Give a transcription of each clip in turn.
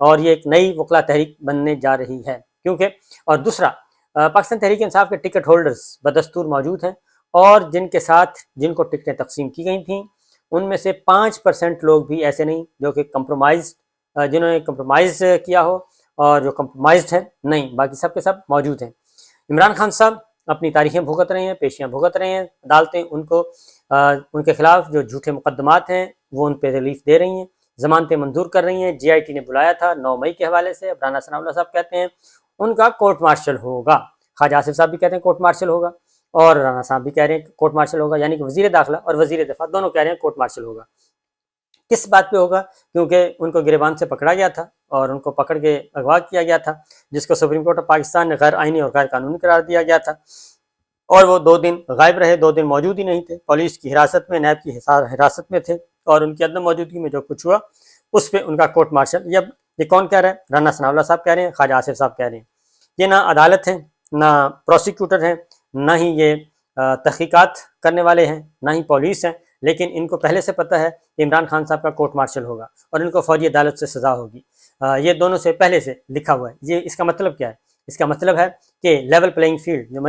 اور یہ ایک نئی وکلا تحریک بننے جا رہی ہے کیونکہ اور دوسرا پاکستان تحریک انصاف کے ٹکٹ ہولڈرز بدستور موجود ہیں اور جن کو ٹکٹیں تقسیم کی گئی تھیں ان میں سے 5% لوگ بھی ایسے نہیں جو کہ جنہوں نے کمپرومائز کیا ہو اور جو کمپرومائزڈ ہیں نہیں، باقی سب کے سب موجود ہیں۔ عمران خان صاحب اپنی تاریخیں بھگت رہے ہیں، پیشیاں بھگت رہے ہیں، عدالتیں ان کے خلاف جو جھوٹے مقدمات ہیں وہ ان پہ ریلیف دے رہی ہیں، ضمانتیں منظور کر رہی ہیں۔ جی آئی ٹی نے بلایا تھا 9 مئی کے حوالے سے، اب رانا ثناء اللہ صاحب کہتے ہیں ان کا کورٹ مارشل ہوگا، خواجہ آصف صاحب بھی کہتے ہیں کورٹ مارشل ہوگا اور رانا صاحب بھی کہہ رہے ہیں کہ کورٹ مارشل ہوگا، یعنی کہ وزیر داخلہ اور وزیر دفاع دونوں کہہ رہے ہیں کورٹ مارشل ہوگا۔ کس بات پہ ہوگا؟ کیونکہ ان کو گریبان سے پکڑا گیا تھا اور ان کو پکڑ کے اغوا کیا گیا تھا، جس کو سپریم کورٹ آف پاکستان نے غیر آئینی اور غیر قانونی قرار دیا گیا تھا، اور وہ 2 دن غائب رہے، 2 دن موجود ہی نہیں تھے، پولیس کی حراست میں، نیب کی حراست میں تھے، اور ان کی عدم موجودگی میں جو کچھ ہوا اس پہ ان کا کورٹ مارشل۔ یہ کون کہہ رہا ہے؟ رانا ثناء اللہ صاحب کہہ رہے ہیں، خواجہ آصف صاحب کہہ رہے ہیں۔ یہ نہ عدالت ہیں، نہ پروسیکیوٹر ہیں، نہ ہی یہ تحقیقات کرنے والے ہیں، نہ ہی پولیس ہیں، لیکن ان کو پہلے سے پتہ ہے کہ عمران خان صاحب کا کورٹ مارشل ہوگا اور ان کو فوجی عدالت سے سزا ہوگی۔ یہ دونوں سے پہلے سے لکھا ہوا ہے۔ اس کا مطلب کیا ہے؟ اس کا مطلب ہے کہ لیول پلینگ فیلڈ، جو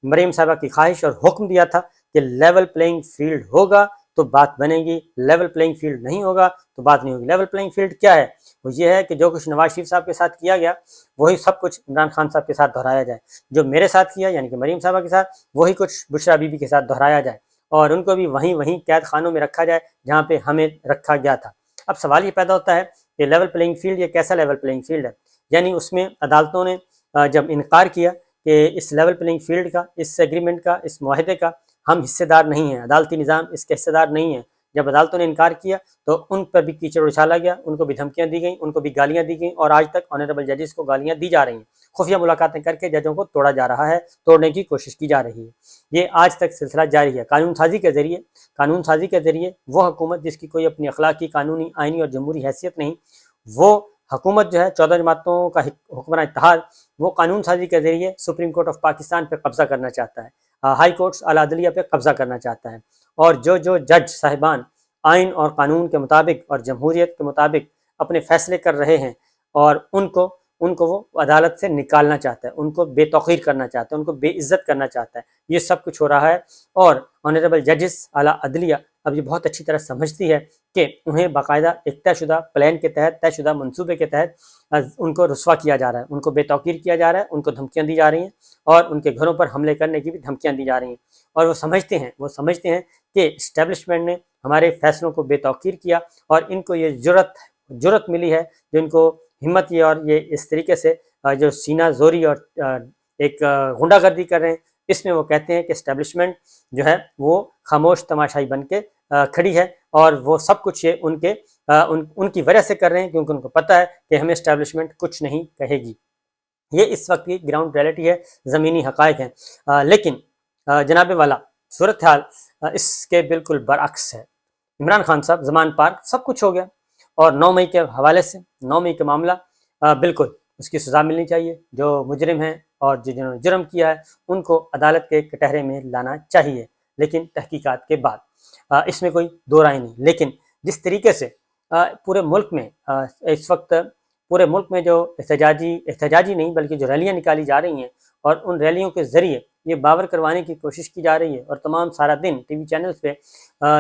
مریم صاحبہ کی خواہش اور حکم دیا تھا کہ لیول پلینگ فیلڈ ہوگا تو بات بنے گی، لیول پلینگ فیلڈ نہیں ہوگا تو بات نہیں ہوگی۔ لیول پلینگ فیلڈ کیا ہے؟ وہ یہ ہے کہ جو کچھ نواز شریف صاحب کے ساتھ کیا گیا وہی سب کچھ عمران خان صاحب کے ساتھ دہرایا جائے، جو میرے ساتھ کیا یعنی کہ مریم صاحبہ کے ساتھ وہی کچھ بشرا بی بی کے ساتھ دہرایا جائے، اور ان کو بھی وہیں قید خانوں میں رکھا جائے جہاں پہ ہمیں رکھا گیا تھا۔ اب سوال یہ پیدا ہوتا ہے کہ لیول پلینگ فیلڈ یہ کیسا لیول پلینگ فیلڈ ہے؟ یعنی اس میں عدالتوں نے جب انکار کیا کہ اس لیول پلینگ فیلڈ کا، اس ایگریمنٹ کا، اس معاہدے کا ہم حصے دار نہیں ہیں، عدالتی نظام اس کے حصے دار نہیں ہیں، جب عدالتوں نے انکار کیا تو ان پر بھی کیچڑ اچھالا گیا، ان کو بھی دھمکیاں دی گئیں، ان کو بھی گالیاں دی گئیں، اور آج تک آنریبل ججز کو گالیاں دی جا رہی ہیں، خفیہ ملاقاتیں کر کے ججوں کو توڑا جا رہا ہے، توڑنے کی کوشش کی جا رہی ہے۔ یہ آج تک سلسلہ جاری ہے۔ قانون سازی کے ذریعے وہ حکومت جس کی کوئی اپنی اخلاقی، قانونی، آئینی اور جمہوری حیثیت نہیں، وہ حکومت جو ہے 14 جماعتوں کا حکمراں اتحاد، وہ قانون سازی کے ذریعے سپریم کورٹ آف پاکستان پہ قبضہ کرنا چاہتا ہے، ہائی کورٹس اعلیٰ عدلیہ پہ قبضہ کرنا چاہتا ہے، اور جو جج صاحبان آئین اور قانون کے مطابق اور جمہوریت کے مطابق اپنے فیصلے کر رہے ہیں اور ان کو وہ عدالت سے نکالنا چاہتا ہے، ان کو بے توقیر کرنا چاہتا ہے، ان کو بے عزت کرنا چاہتا ہے، یہ سب کچھ ہو رہا ہے۔ اور آنریبل ججز اعلیٰ عدلیہ اب یہ بہت اچھی طرح سمجھتی ہے کہ انہیں باقاعدہ ایک طے شدہ پلان کے تحت، طے شدہ منصوبے کے تحت ان کو رسوا کیا جا رہا ہے، ان کو بے توقیر کیا جا رہا ہے، ان کو دھمکیاں دی جا رہی ہیں اور ان کے گھروں پر حملے کرنے کی بھی دھمکیاں دی جا رہی ہیں، اور وہ سمجھتے ہیں کہ اسٹیبلشمنٹ نے ہمارے فیصلوں کو بے توقیر کیا اور ان کو یہ جرت ملی ہے، جو ان کو ہمت یہ اور یہ اس طریقے سے جو سینہ زوری اور ایک غنڈہ گردی کر رہے ہیں، اس میں وہ کہتے ہیں کہ اسٹیبلشمنٹ جو ہے وہ خاموش تماشائی بن کے کھڑی ہے، اور وہ سب کچھ یہ ان کی وجہ سے کر رہے ہیں، کیونکہ ان کو پتہ ہے کہ ہمیں اسٹیبلشمنٹ کچھ نہیں کہے گی۔ یہ اس وقت کی گراؤنڈ ریئلٹی ہے، زمینی حقائق ہیں، لیکن جناب والا صورتحال اس کے بالکل برعکس ہے۔ عمران خان صاحب زمان پار سب کچھ ہو گیا، اور 9 مئی کے حوالے سے 9 مئی کا معاملہ بالکل اس کی سزا ملنی چاہیے، جو مجرم ہیں اور جنہوں نے جرم کیا ہے ان کو عدالت کے کٹہرے میں لانا چاہیے، لیکن تحقیقات کے بعد، اس میں کوئی دو رائے نہیں۔ لیکن جس طریقے سے پورے ملک میں اس وقت پورے ملک میں جو احتجاجی نہیں بلکہ جو ریلیاں نکالی جا رہی ہیں، اور ان ریلیوں کے ذریعے یہ باور کروانے کی کوشش کی جا رہی ہے، اور تمام سارا دن ٹی وی چینلز پہ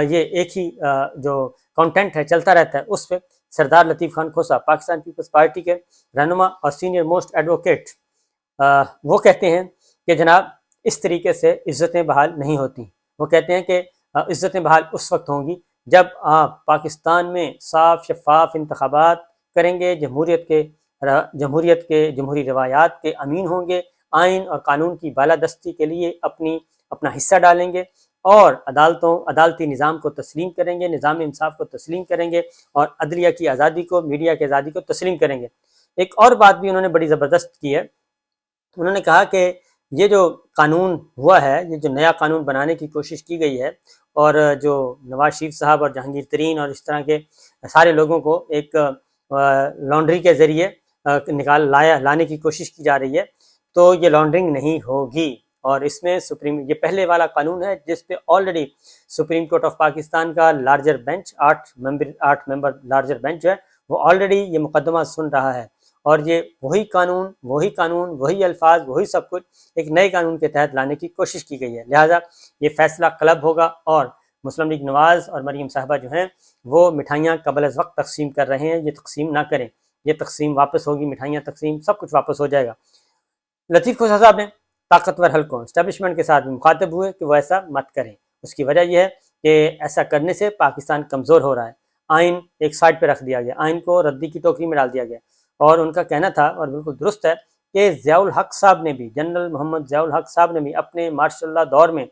یہ ایک ہی جو کانٹینٹ ہے چلتا رہتا ہے، اس پہ سردار لطیف خان کھوسہ پاکستان پیپلز پارٹی کے رہنما اور سینئر موسٹ ایڈوکیٹ وہ کہتے ہیں کہ جناب اس طریقے سے عزتیں بحال نہیں ہوتی۔ وہ کہتے ہیں کہ عزتیں بحال اس وقت ہوں گی جب آپ پاکستان میں صاف شفاف انتخابات کریں گے، جمہوری روایات کے امین ہوں گے، آئین اور قانون کی بالادستی کے لیے اپنا حصہ ڈالیں گے، اور عدالتی نظام کو تسلیم کریں گے، نظام انصاف کو تسلیم کریں گے، اور عدلیہ کی آزادی کو، میڈیا کی آزادی کو تسلیم کریں گے۔ ایک اور بات بھی انہوں نے بڑی زبردست کی ہے، انہوں نے کہا کہ یہ جو قانون ہوا ہے، یہ جو نیا قانون بنانے کی کوشش کی گئی ہے، اور جو نواز شریف صاحب اور جہانگیر ترین اور اس طرح کے سارے لوگوں کو ایک لانڈری کے ذریعے لانے کی کوشش کی جا رہی ہے، تو یہ لانڈرنگ نہیں ہوگی، اور اس میں یہ پہلے والا قانون ہے جس پہ already supreme court of Pakistan کا لارجر بینچ 8 ممبر لارجر بینچ جو ہے وہ آلریڈی یہ مقدمہ سن رہا ہے، اور یہ وہی قانون وہی الفاظ وہی سب کچھ ایک نئے قانون کے تحت لانے کی کوشش کی گئی ہے۔ لہٰذا یہ فیصلہ کلب ہوگا، اور مسلم لیگ نواز اور مریم صاحبہ جو ہیں وہ مٹھائیاں قبل از وقت تقسیم کر رہے ہیں۔ یہ تقسیم نہ کریں، یہ تقسیم واپس ہوگی، مٹھائیاں تقسیم سب کچھ واپس ہو جائے گا۔ لطیف خوشا صاحب نے طاقتور حلقوں اسٹیبلشمنٹ کے ساتھ بھی مخاطب ہوئے کہ وہ ایسا مت کریں۔ اس کی وجہ یہ ہے کہ ایسا کرنے سے پاکستان کمزور ہو رہا ہے۔ آئین ایک سائڈ پہ رکھ دیا گیا، آئین کو ردی کی ٹوکری میں ڈال دیا گیا، اور ان کا کہنا تھا، اور بالکل درست ہے، کہ ضیاء الحق صاحب نے بھی، جنرل محمد ضیاء الحق صاحب نے بھی اپنے مارشاء اللہ دور میں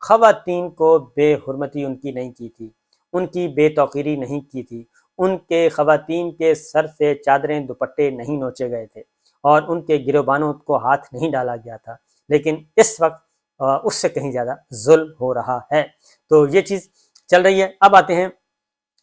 خواتین کو بے حرمتی ان کی نہیں کی تھی، ان کی بے توقیری نہیں کی تھی، ان کے خواتین کے سر سے چادریں دوپٹے نہیں نوچے گئے تھے، اور ان کے گروبانوں کو ہاتھ نہیں ڈالا گیا تھا، لیکن اس وقت اس سے کہیں زیادہ ظلم ہو رہا ہے۔ تو یہ چیز چل رہی ہے۔ اب آتے ہیں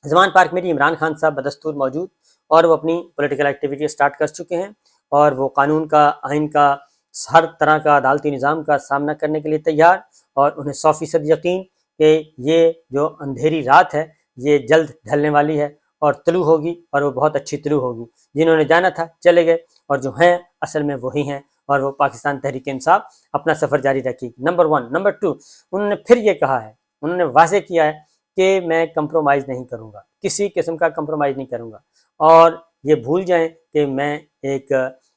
زمان پارک میں عمران خان صاحب بدستور موجود، اور وہ اپنی پولیٹیکل ایکٹیویٹی سٹارٹ کر چکے ہیں، اور وہ قانون کا، آئین کا، ہر طرح کا عدالتی نظام کا سامنا کرنے کے لیے تیار، اور انہیں 100% یقین کہ یہ جو اندھیری رات ہے یہ جلد ڈھلنے والی ہے اور طلوع ہوگی، اور وہ بہت اچھی طلوع ہوگی۔ جنہوں نے جانا تھا چلے گئے، اور جو ہیں اصل میں وہی ہیں، اور وہ پاکستان تحریک انصاف اپنا سفر جاری رکھی۔ نمبر 1۔ نمبر 2، انہوں نے پھر یہ کہا ہے، انہوں نے واضح کیا ہے کہ میں کمپرومائز نہیں کروں گا، کسی قسم کا کمپرومائز نہیں کروں گا، اور یہ بھول جائیں کہ میں ایک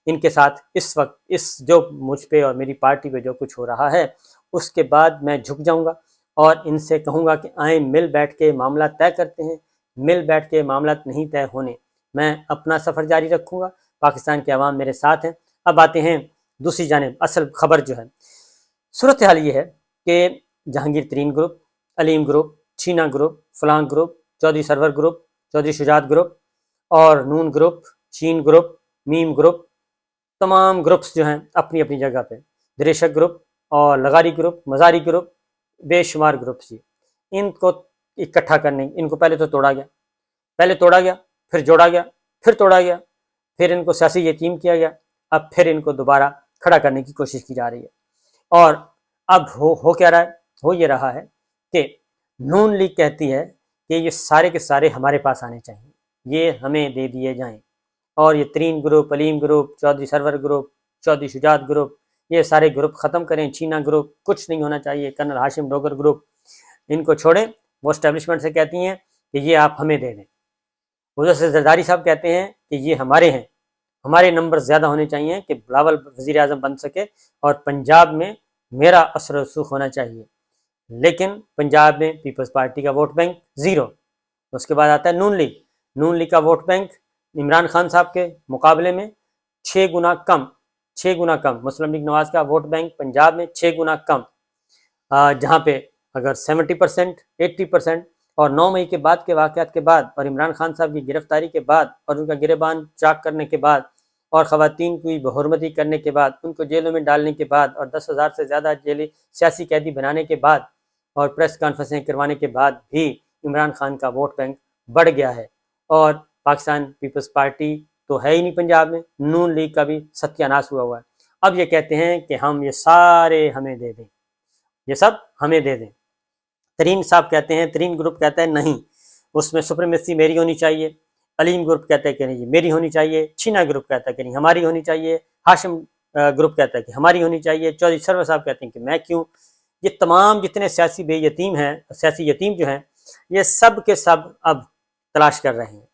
ان کے ساتھ اس وقت اس جو مجھ پہ اور میری پارٹی پہ جو کچھ ہو رہا ہے اس کے بعد میں جھک جاؤں گا، اور ان سے کہوں گا کہ آئیں مل بیٹھ کے معاملات طے کرتے ہیں۔ مل بیٹھ کے معاملات نہیں طے ہونے، میں اپنا سفر جاری رکھوں گا، پاکستان کے عوام میرے ساتھ ہیں۔ اب آتے ہیں دوسری جانب، اصل خبر جو ہے، صورتحال یہ ہے کہ جہانگیر ترین گروپ، علیم گروپ، چھینا گروپ، فلاں گروپ، چودھری سرور گروپ، چودھری شجاعت گروپ، اور نون گروپ، شین گروپ، میم گروپ، تمام گروپس جو ہیں اپنی اپنی جگہ پہ، دریشک گروپ اور لغاری گروپ، مزاری گروپ، بے شمار گروپس، ان کو اکٹھا کرنے، ان کو پہلے تو توڑا گیا، پھر جوڑا گیا، پھر توڑا گیا، پھر ان کو سیاسی یتیم کیا گیا، اب پھر ان کو دوبارہ کھڑا کرنے کی کوشش کی جا رہی ہے۔ اور اب ہو کیا رہا ہے؟ ہو یہ رہا ہے کہ نون لیگ کہتی ہے کہ یہ سارے کے سارے ہمارے پاس آنے چاہیے، یہ ہمیں دے دیے جائیں، اور یہ ترین گروپ، علیم گروپ، چودھری سرور گروپ، چودھری شجاعت گروپ، یہ سارے گروپ ختم کریں، چھینا گروپ کچھ نہیں ہونا چاہیے، کرنل ہاشم ڈوگر گروپ ان کو چھوڑیں۔ وہ اسٹیبلشمنٹ سے کہتی ہیں کہ یہ آپ ہمیں دے دیں، ادھر سے زرداری صاحب کہتے ہیں کہ یہ ہمارے ہیں، ہمارے نمبر زیادہ ہونے چاہیے کہ بلاول وزیر اعظم بن سکے، اور پنجاب میں میرا اثر و رسوخ ہونا چاہیے۔ لیکن پنجاب میں پیپلز پارٹی کا ووٹ بینک 0۔ اس کے بعد آتا ہے نون لیگ کا ووٹ بینک عمران خان صاحب کے مقابلے میں 6 گنا کم، مسلم لیگ نواز کا ووٹ بینک پنجاب میں 6 گنا کم، جہاں پہ اگر 70%، 80%، اور 9 مئی کے بعد کے واقعات کے بعد، اور عمران خان صاحب کی گرفتاری کے بعد، اور ان کا گریبان چاک کرنے کے بعد، اور خواتین کی بحرمتی کرنے کے بعد، ان کو جیلوں میں ڈالنے کے بعد، اور 10,000 سے زیادہ سیاسی قیدی بنانے کے بعد، اور پریس کانفرنسیں کروانے کے بعد بھی عمران خان کا ووٹ بینک بڑھ گیا ہے، اور پاکستان پیپلز پارٹی تو ہے ہی نہیں پنجاب میں، نون لیگ کا بھی ستیہ ناش ہوا ہے۔ اب یہ کہتے ہیں کہ ہم یہ سارے ہمیں دے دیں، یہ سب ہمیں دے دیں۔ ترین صاحب کہتے ہیں، ترین گروپ کہتا ہے نہیں، اس میں سپریمیسی میری ہونی چاہیے، علیم گروپ کہتا ہے کہ نہیں میری ہونی چاہیے، چھینا گروپ کہتا ہے کہ نہیں ہماری ہونی چاہیے، ہاشم گروپ کہتا ہے کہ ہماری ہونی چاہیے، چودھری سرور صاحب کہتے ہیں کہ میں کیوں۔ یہ تمام جتنے سیاسی یتیم جو ہیں، یہ سب کے سب اب تلاش کر رہے ہیں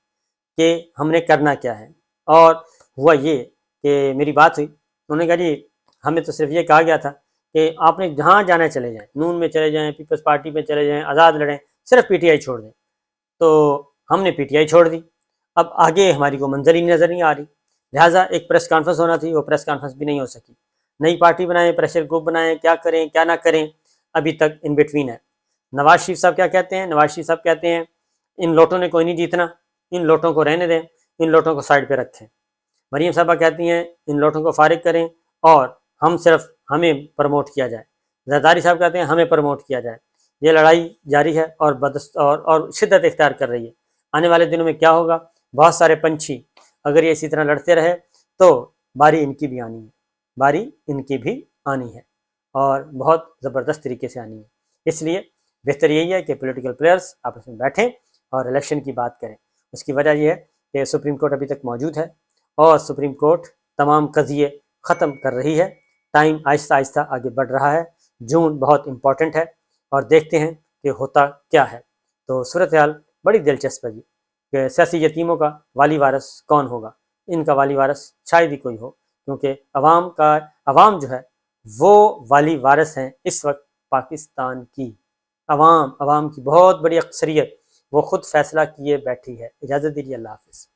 کہ ہم نے کرنا کیا ہے۔ اور ہوا یہ کہ میری بات ہوئی، انہوں نے کہا جی ہمیں تو صرف یہ کہا گیا تھا کہ آپ نے جہاں جانا چلے جائیں، نون میں چلے جائیں، پیپلز پارٹی میں چلے جائیں، آزاد لڑیں، صرف پی ٹی آئی چھوڑ دیں۔ تو ہم نے پی ٹی آئی چھوڑ دی، اب آگے ہماری کو منظر ہی نظر نہیں آ رہی، لہٰذا ایک پریس کانفرنس ہونا تھی، وہ پریس کانفرنس بھی نہیں ہو سکی۔ نئی پارٹی بنائیں، پریشر گروپ بنائیں، کیا کریں کیا نہ کریں، ابھی تک ان بٹوین ہے۔ نواز شریف صاحب کیا کہتے ہیں؟ نواز شریف صاحب کہتے ہیں ان لوٹوں نے کوئی نہیں جیتنا، ان لوٹوں کو رہنے دیں، ان لوٹوں کو سائڈ پہ رکھیں۔ مریم صاحبہ کہتی ہیں ان لوٹوں کو فارغ کریں اور ہمیں پروموٹ کیا جائے۔ زرداری صاحب کہتے ہیں ہمیں پروموٹ کیا جائے۔ یہ لڑائی جاری ہے اور شدت اختیار کر رہی ہے۔ آنے والے دنوں میں کیا ہوگا؟ بہت سارے پنچھی اگر یہ اسی طرح لڑتے رہے تو باری ان کی بھی آنی ہے، اور بہت زبردست طریقے سے آنی ہے۔ اس لیے بہتر یہی ہے کہ پولیٹیکل پلیئرز آپس میں بیٹھیں اور الیکشن کی بات کریں۔ اس کی وجہ یہ ہے کہ سپریم کورٹ ابھی تک موجود ہے اور سپریم کورٹ تمام قضیے ختم کر رہی ہے. ٹائم آہستہ آہستہ آگے بڑھ رہا ہے. جون بہت امپورٹنٹ ہے اور دیکھتے ہیں کہ ہوتا کیا ہے. تو صورتحال بڑی دلچسپ ہے جی کہ سیاسی یتیموں کا والی وارث کون ہوگا. ان کا والی وارث شاید ہی کوئی ہو، کیونکہ عوام جو ہے وہ والی وارث ہیں اس وقت پاکستان کی. عوام کی بہت بڑی اکثریت وہ خود فیصلہ کیے بیٹھی ہے. اجازت دیجیے، اللہ حافظ.